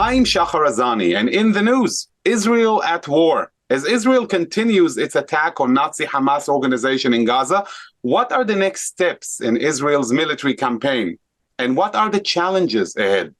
I'm Shahar Azani, and in the news, Israel at war. As Israel continues its attack on Nazi Hamas organization in Gaza, what are the next steps in Israel's military campaign? And what are the challenges ahead?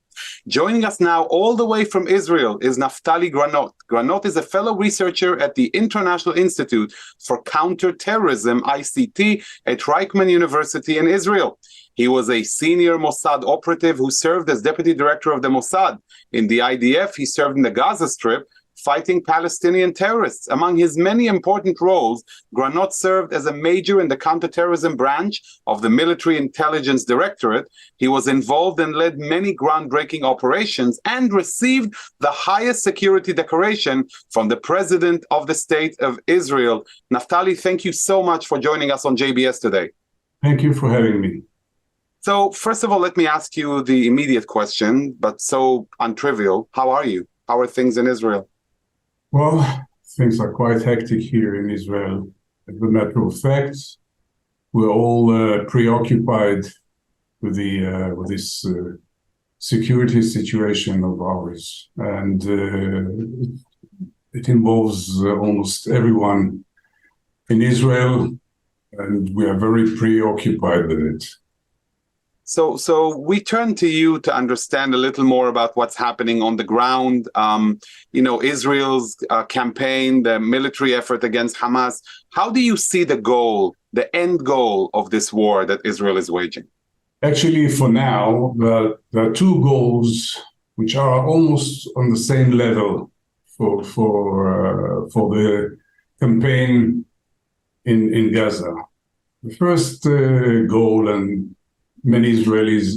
Joining us now all the way from Israel is Naftali Granot. Granot is a fellow researcher at the International Institute for Counter-Terrorism, ICT, at Reichman University in Israel. He was a senior Mossad operative who served as deputy director of the Mossad. In the IDF, he served in the Gaza Strip, fighting Palestinian terrorists. Among his many important roles, Granot served as a major in the counter-terrorism branch of the Military Intelligence Directorate. He was involved and led many groundbreaking operations and received the highest security decoration from the President of the State of Israel. Naftali, thank you so much for joining us on JBS today. Thank you for having me. So, first of all, let me ask you the immediate question, but so untrivial. How are you? How are things in Israel? Well, things are quite hectic here in Israel. As a matter of fact, we're all preoccupied with this security situation of ours, and it involves almost everyone in Israel, and we are very preoccupied with it. So we turn to you to understand a little more about what's happening on the ground. Israel's campaign, the military effort against Hamas. How do you see the goal, the end goal of this war that Israel is waging? Actually, for now, there are two goals which are almost on the same level for the campaign in Gaza. The first goal, and many Israelis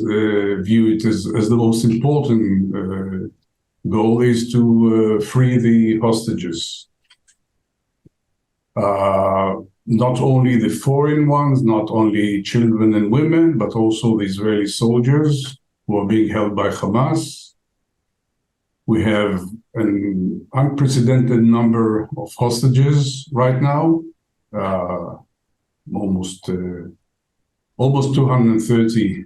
view it as the most important goal, is to free the hostages. Not only the foreign ones, not only children and women, but also the Israeli soldiers who are being held by Hamas. We have an unprecedented number of hostages right now, almost 230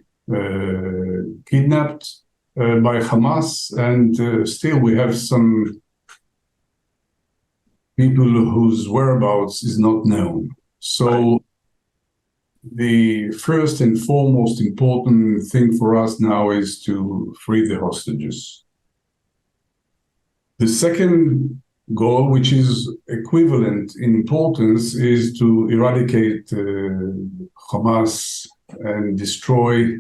kidnapped by Hamas, and still we have some people whose whereabouts is not known. So the first and foremost important thing for us now is to free the hostages. The second goal, which is equivalent in importance, is to eradicate Hamas and destroy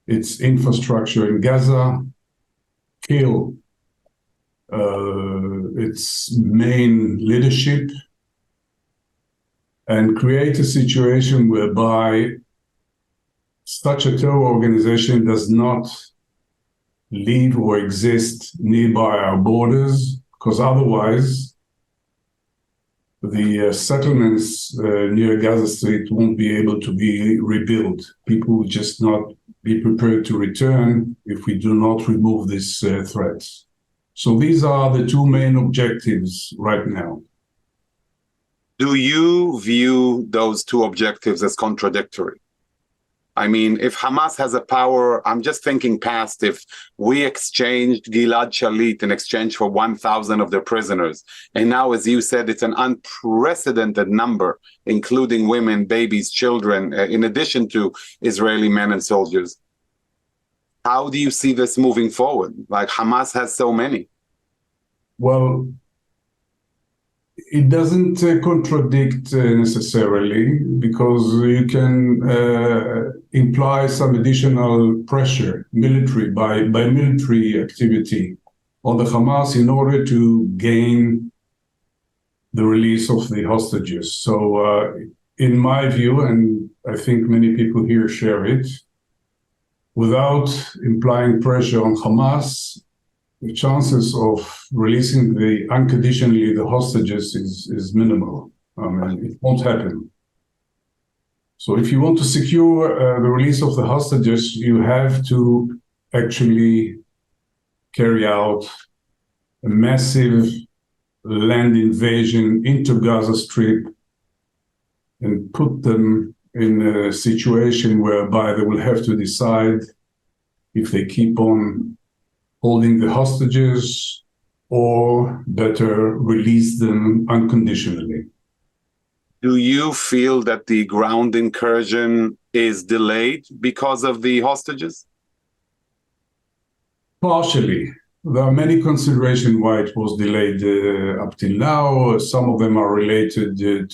its infrastructure in Gaza, kill its main leadership, and create a situation whereby such a terror organization does not live or exist nearby our borders, because otherwise the settlements near Gaza Street won't be able to be rebuilt. People will just not be prepared to return if we do not remove these threats. So these are the two main objectives right now. Do you view those two objectives as contradictory? I mean, if Hamas has a power, I'm just thinking past if we exchanged Gilad Shalit in exchange for 1,000 of their prisoners. And now, as you said, it's an unprecedented number, including women, babies, children, in addition to Israeli men and soldiers. How do you see this moving forward? Like Hamas has so many. Well, it doesn't contradict necessarily, because you can imply some additional pressure, by military activity on the Hamas in order to gain the release of the hostages. So in my view, and I think many people here share it, without implying pressure on Hamas, the chances of releasing unconditionally the hostages is minimal. It won't happen. So if you want to secure the release of the hostages, you have to actually carry out a massive land invasion into Gaza Strip and put them in a situation whereby they will have to decide if they keep on holding the hostages, or better, release them unconditionally. Do you feel that the ground incursion is delayed because of the hostages? Partially. There are many considerations why it was delayed up till now. Some of them are related to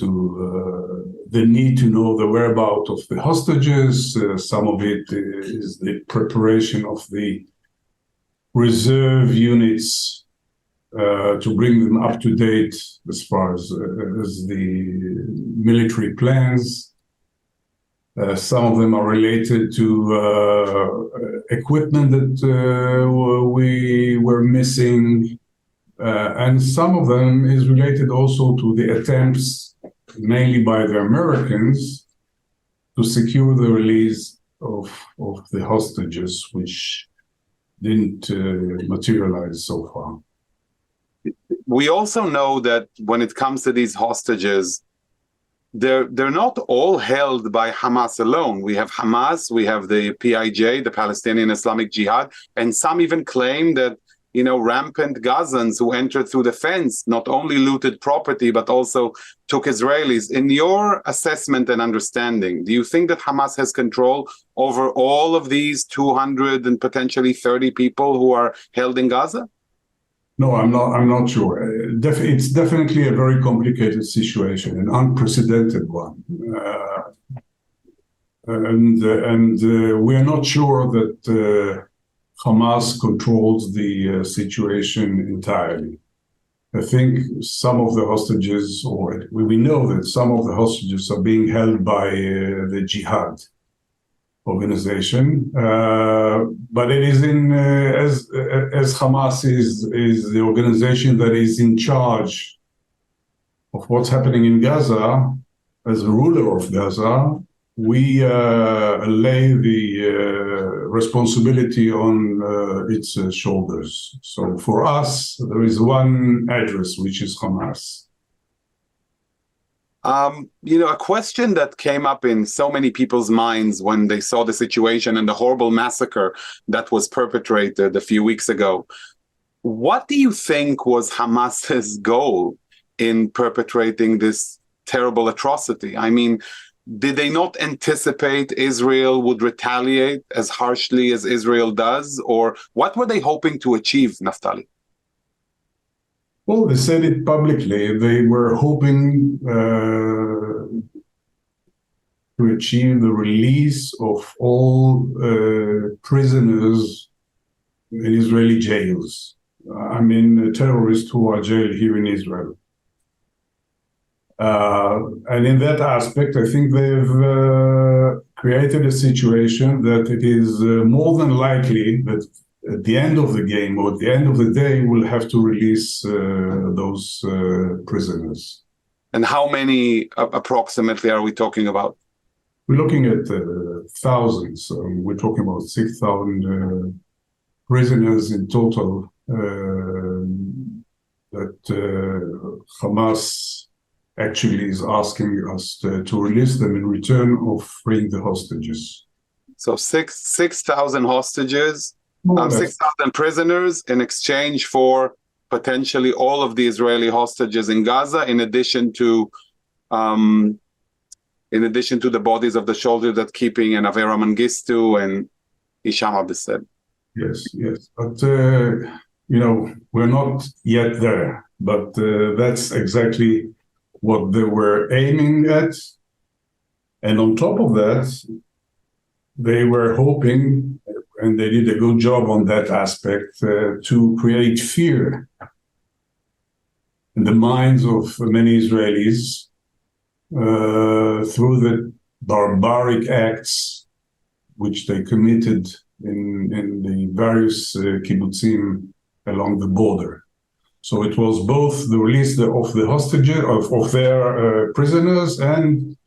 the need to know the whereabouts of the hostages. Some of it is the preparation of the reserve units to bring them up to date as far as the military plans. Some of them are related to equipment that we were missing. And some of them is related also to the attempts, mainly by the Americans, to secure the release of the hostages, which didn't materialize so far. We also know that when it comes to these hostages, they're not all held by Hamas alone. We have Hamas, we have the PIJ, the Palestinian Islamic Jihad, and some even claim that, rampant Gazans who entered through the fence not only looted property, but also took Israelis. In your assessment and understanding, do you think that Hamas has control over all of these 200 and potentially 30 people who are held in Gaza? No, I'm not sure. It's definitely a very complicated situation, an unprecedented one. And we are not sure that Hamas controls the situation entirely. I think some of the hostages, or we know that some of the hostages are being held by the Jihad organization, but it is as Hamas is the organization that is in charge of what's happening in Gaza. As a ruler of Gaza, we lay the responsibility on its shoulders. So for us, there is one address, which is Hamas. A question that came up in so many people's minds when they saw the situation and the horrible massacre that was perpetrated a few weeks ago. What do you think was Hamas's goal in perpetrating this terrible atrocity? I mean, did they not anticipate Israel would retaliate as harshly as Israel does? Or what were they hoping to achieve, Naftali? Well, they said it publicly. They were hoping to achieve the release of all prisoners in Israeli jails. I mean, terrorists who are jailed here in Israel. And in that aspect, I think they've created a situation that it is more than likely that at the end of the game or at the end of the day, we'll have to release those prisoners. And how many approximately are we talking about? We're looking at thousands. We're talking about 6,000 prisoners in total that Hamas actually is asking us to release them in return of freeing the hostages. So 6,000 hostages, 6,000 prisoners in exchange for potentially all of the Israeli hostages in Gaza, in addition to the bodies of the soldiers that keeping and Avera Mengistu and Hisham Abdesed. Yes. But, we're not yet there. But that's exactly what they were aiming at. And on top of that, they were hoping, and they did a good job on that aspect, to create fear in the minds of many Israelis through the barbaric acts which they committed in the various kibbutzim along the border. So it was both the release of the hostages, of their prisoners, and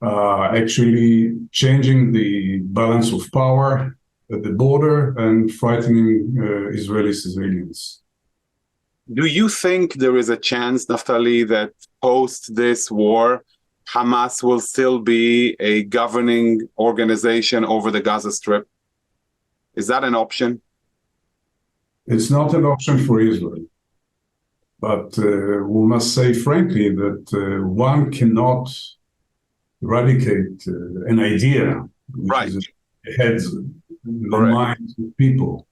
actually changing the balance of power at the border and frightening Israeli civilians. Do you think there is a chance, Naftali, that post this war, Hamas will still be a governing organization over the Gaza Strip? Is that an option? It's not an option for Israel. But we must say frankly that one cannot eradicate an idea which Right. is ahead in the minds of people.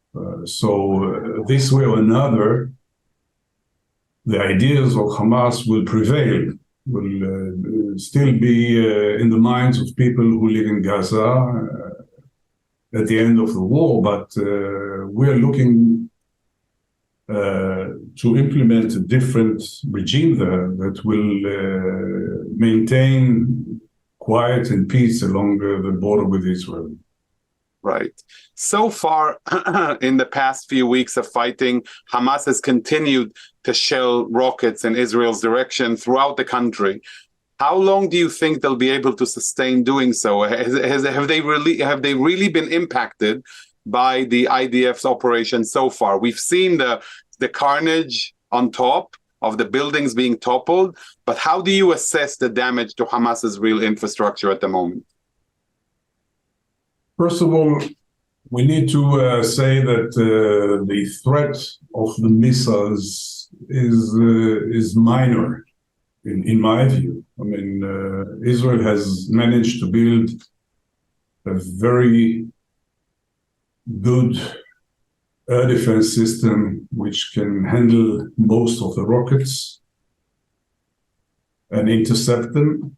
This way or another, the ideas of Hamas will prevail, will still be in the minds of people who live in Gaza at the end of the war. But we're looking to implement a different regime there that will maintain quiet and peace along the border with Israel. Right. So far, in the past few weeks of fighting, Hamas has continued to shell rockets in Israel's direction throughout the country. How long do you think they'll be able to sustain doing so? Have they really been impacted by the IDF's operation so far? We've seen the carnage on top of the buildings being toppled, but how do you assess the damage to Hamas's real infrastructure at the moment? First of all, we need to say that the threat of the missiles is minor, in my view. I mean, Israel has managed to build a very good air defense system which can handle most of the rockets and intercept them.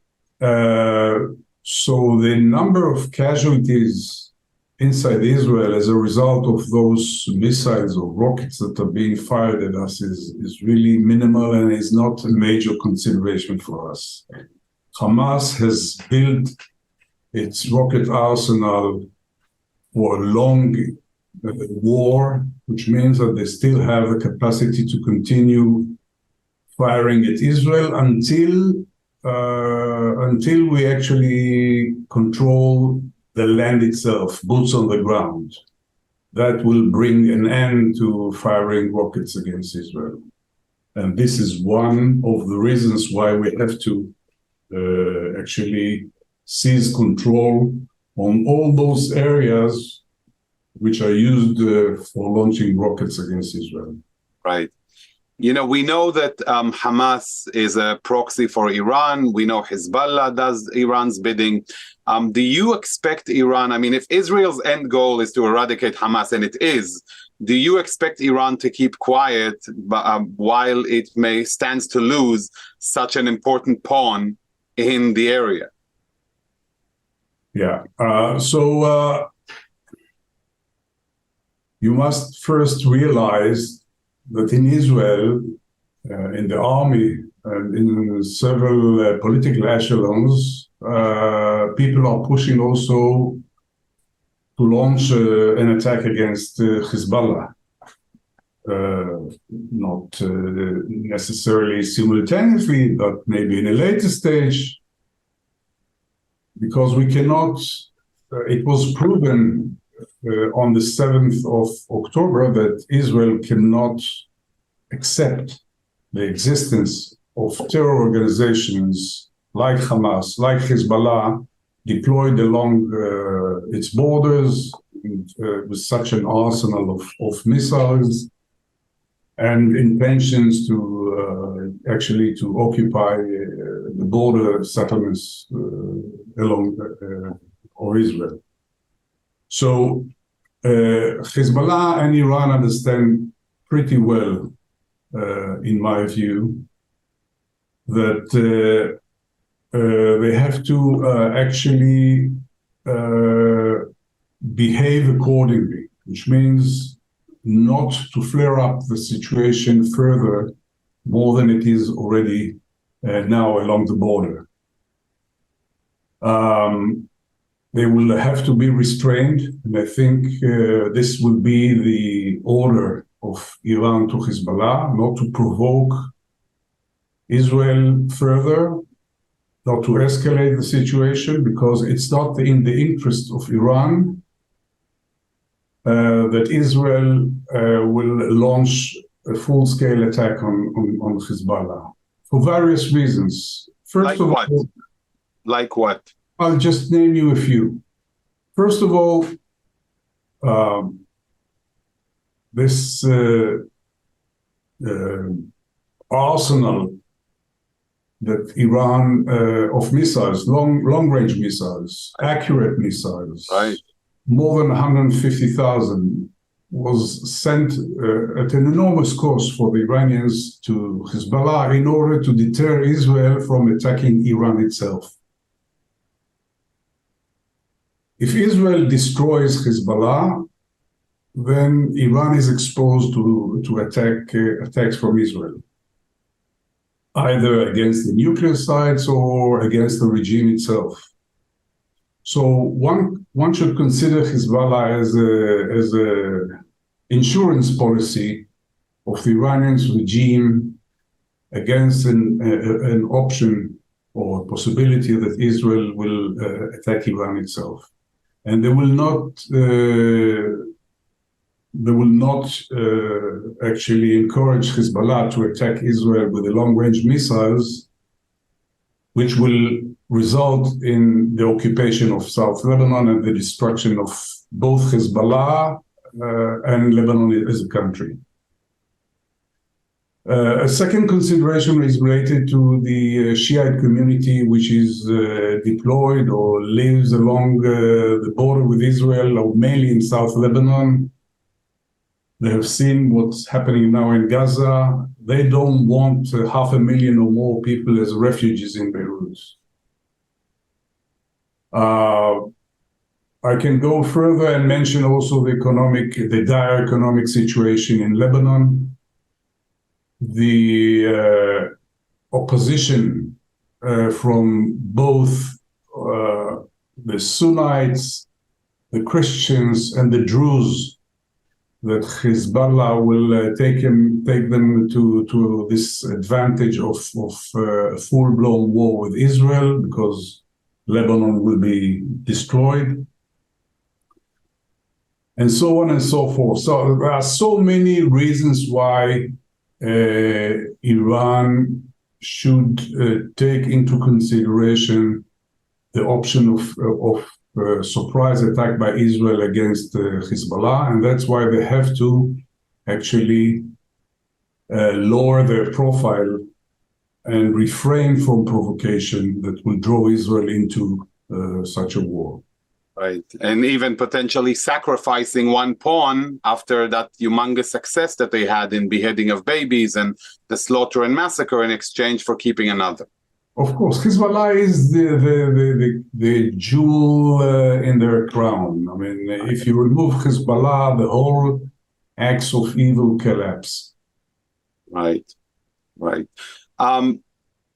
So the number of casualties inside Israel as a result of those missiles or rockets that are being fired at us is really minimal and is not a major consideration for us. Hamas has built its rocket arsenal for a long war, which means that they still have the capacity to continue firing at Israel until we actually control the land itself, boots on the ground. That will bring an end to firing rockets against Israel. And this is one of the reasons why we have to actually seize control on all those areas which are used for launching rockets against Israel. Right. You know, we know that Hamas is a proxy for Iran. We know Hezbollah does Iran's bidding. Do you expect Iran, I mean, if Israel's end goal is to eradicate Hamas, and it is, do you expect Iran to keep quiet while it stands to lose such an important pawn in the area? Yeah. You must first realize that in Israel, in the army, and in several political echelons, people are pushing also to launch an attack against Hezbollah. Not necessarily simultaneously, but maybe in a later stage, because we cannot, it was proven on the 7th of October that Israel cannot accept the existence of terror organizations like Hamas, like Hezbollah, deployed along its borders with such an arsenal of missiles and intentions to actually to occupy the border settlements along or Israel. So Hezbollah and Iran understand pretty well, in my view, that they have to actually behave accordingly, which means not to flare up the situation further more than it is already now along the border. They will have to be restrained, and I think this will be the order of Iran to Hezbollah, not to provoke Israel further, not to escalate the situation, because it's not in the interest of Iran that Israel will launch a full-scale attack on Hezbollah for various reasons. First of all, like what? I'll just name you a few. First of all, this arsenal that Iran of missiles, long-range missiles, accurate missiles, right, more than 150,000, was sent at an enormous cost for the Iranians to Hezbollah in order to deter Israel from attacking Iran itself. If Israel destroys Hezbollah, then Iran is exposed to attacks from Israel, either against the nuclear sites or against the regime itself. So one should consider Hezbollah as a insurance policy of the Iranian regime against an option or possibility that Israel will attack Iran itself, and they will not actually encourage Hezbollah to attack Israel with the long-range missiles, which will result in the occupation of South Lebanon and the destruction of both Hezbollah and Lebanon as a country. A second consideration is related to the Shiite community, which is deployed or lives along the border with Israel, or mainly in South Lebanon. They have seen what's happening now in Gaza. They don't want 500,000 or more people as refugees in Beirut. I can go further and mention also the dire economic situation in Lebanon. The opposition from both the Sunnites, the Christians, and the Druze, that Hezbollah will take them to this advantage of a full-blown war with Israel, because Lebanon will be destroyed, and so on and so forth. So there are so many reasons why Iran should take into consideration the option of surprise attack by Israel against Hezbollah, and that's why they have to actually lower their profile and refrain from provocation that will draw Israel into such a war. Right, and even potentially sacrificing one pawn after that humongous success that they had in beheading of babies and the slaughter and massacre in exchange for keeping another. Of course, Hezbollah is the jewel in their crown. I mean, if you remove Hezbollah, the whole axe of evil collapse. Right, right.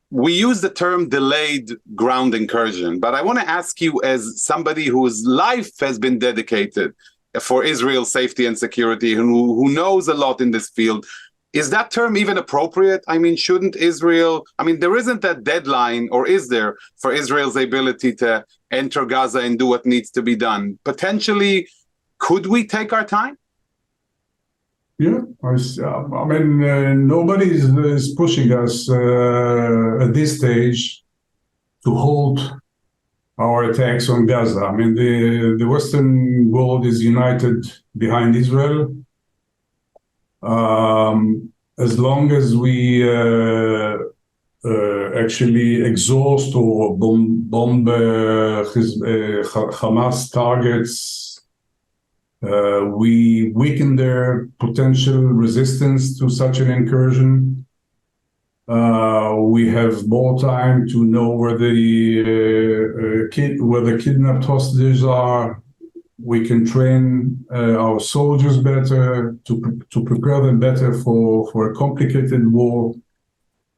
We use the term delayed ground incursion, but I want to ask you, as somebody whose life has been dedicated for Israel's safety and security, who knows a lot in this field, is that term even appropriate? I mean, shouldn't Israel, there isn't a deadline, or is there, for Israel's ability to enter Gaza and do what needs to be done? Potentially, could we take our time? Yeah, nobody is pushing us at this stage to halt our attacks on Gaza. I mean, the Western world is united behind Israel. As long as we actually exhaust or bomb Hamas targets, we weaken their potential resistance to such an incursion. We have more time to know where the kidnapped hostages are. We can train our soldiers better to prepare them better for a complicated war.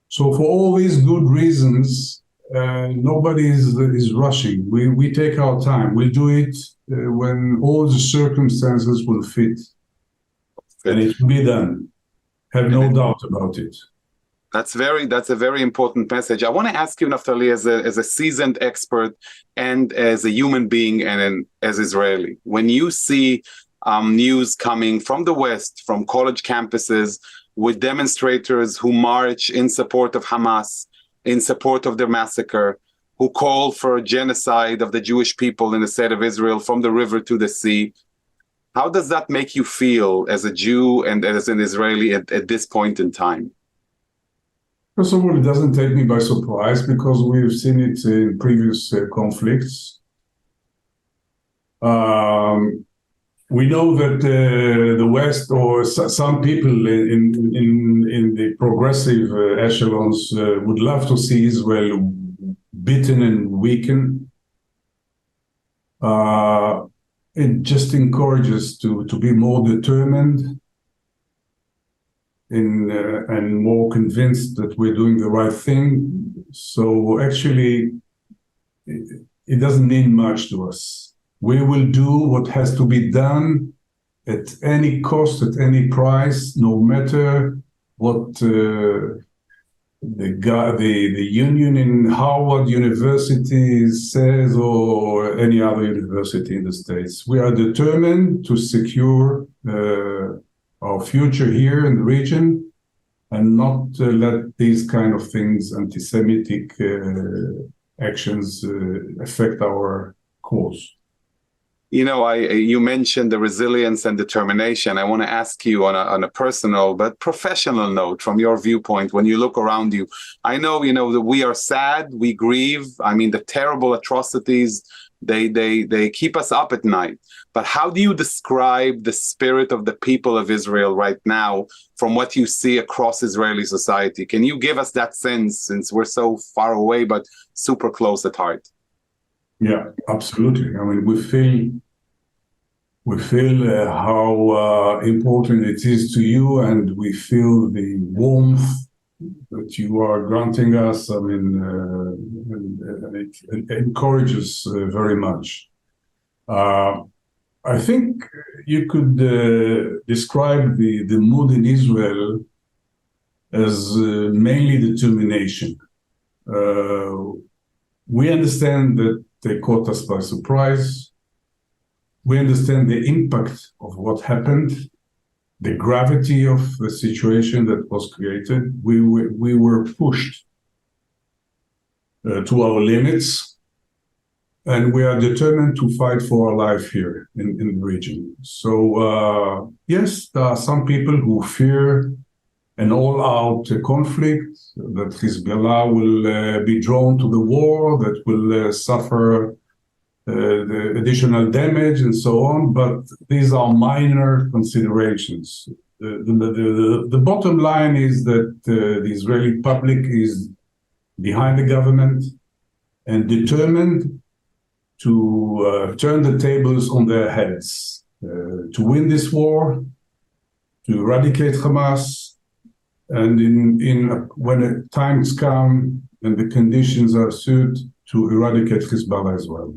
So for all these good reasons, nobody is rushing. We take our time. We'll do it when all the circumstances will fit. And it will be done. Have no doubt about it. That's a very important message. I want to ask you, Naftali, as a seasoned expert and as a human being and as Israeli, when you see news coming from the West, from college campuses, with demonstrators who march in support of Hamas, in support of their massacre, who call for a genocide of the Jewish people in the state of Israel from the river to the sea, How does that make you feel as a Jew and as an Israeli at this point in time? First of all, it doesn't take me by surprise because we've seen it in previous conflicts. We know that the West or some people in the progressive echelons would love to see Israel beaten and weakened. It just encourages to be more determined and more convinced that we're doing the right thing. So actually, it doesn't mean much to us. We will do what has to be done at any cost, at any price, no matter what the union in Harvard University says or any other university in the States. We are determined to secure our future here in the region and not let these kind of things, anti-Semitic actions, affect our cause. You know, you mentioned the resilience and determination. I want to ask you on a personal but professional note, from your viewpoint, when you look around you, I know, that we are sad, we grieve. I mean, the terrible atrocities, they keep us up at night. But how do you describe the spirit of the people of Israel right now from what you see across Israeli society? Can you give us that sense, since we're so far away but super close at heart? Yeah, absolutely. I mean, we feel how important it is to you, and we feel the warmth that you are granting us. I mean, it encourages very much. I think you could describe the mood in Israel as mainly determination. We understand that they caught us by surprise. We understand the impact of what happened, the gravity of the situation that was created. We were pushed to our limits, and we are determined to fight for our life here in the region. So, yes, there are some people who fear an all-out conflict, that Hezbollah will be drawn to the war, that will suffer the additional damage and so on, but these are minor considerations. The bottom line is that the Israeli public is behind the government and determined to turn the tables on their heads, to win this war, to eradicate Hamas, and when times come and the conditions are suited, to eradicate Hezbollah as well.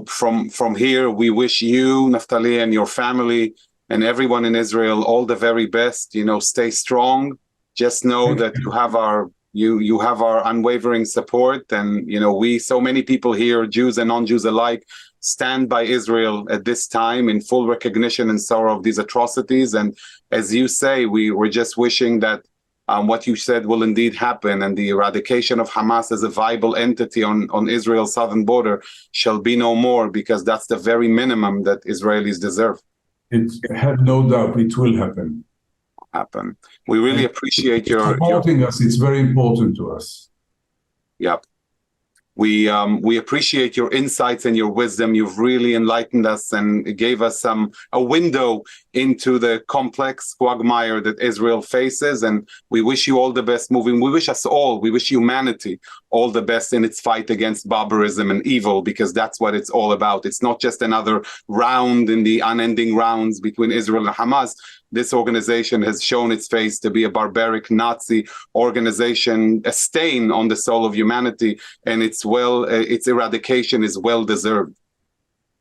From here, we wish you, Naftali, and your family and everyone in Israel all the very best. Stay strong. Just know that you have our unwavering support, and so many people here, Jews and non-Jews alike, stand by Israel at this time in full recognition and sorrow of these atrocities. And as you say, we're just wishing that what you said will indeed happen, and the eradication of Hamas as a viable entity on Israel's southern border shall be no more, because that's the very minimum that Israelis deserve. Have no doubt it will happen. We really appreciate your supporting us. It's very important to us. Yep. We appreciate your insights and your wisdom. You've really enlightened us and gave us a window into the complex quagmire that Israel faces. And we wish you all the best moving. We wish humanity all the best in its fight against barbarism and evil, because that's what it's all about. It's not just another round in the unending rounds between Israel and Hamas. This organization has shown its face to be a barbaric Nazi organization, a stain on the soul of humanity, and its eradication is well deserved.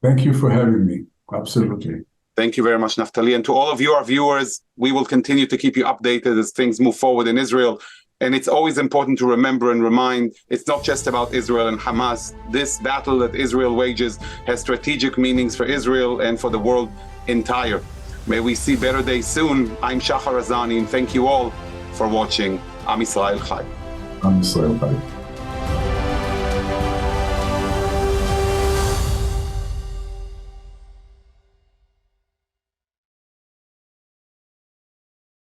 Thank you for having me. Absolutely. Thank you very much, Naftali. And to all of you, our viewers, we will continue to keep you updated as things move forward in Israel. And it's always important to remember and remind, it's not just about Israel and Hamas. This battle that Israel wages has strategic meanings for Israel and for the world entire. May we see better days soon. I'm Shahar Azani, and thank you all for watching. Am Yisrael Chai. Am Yisrael Chai.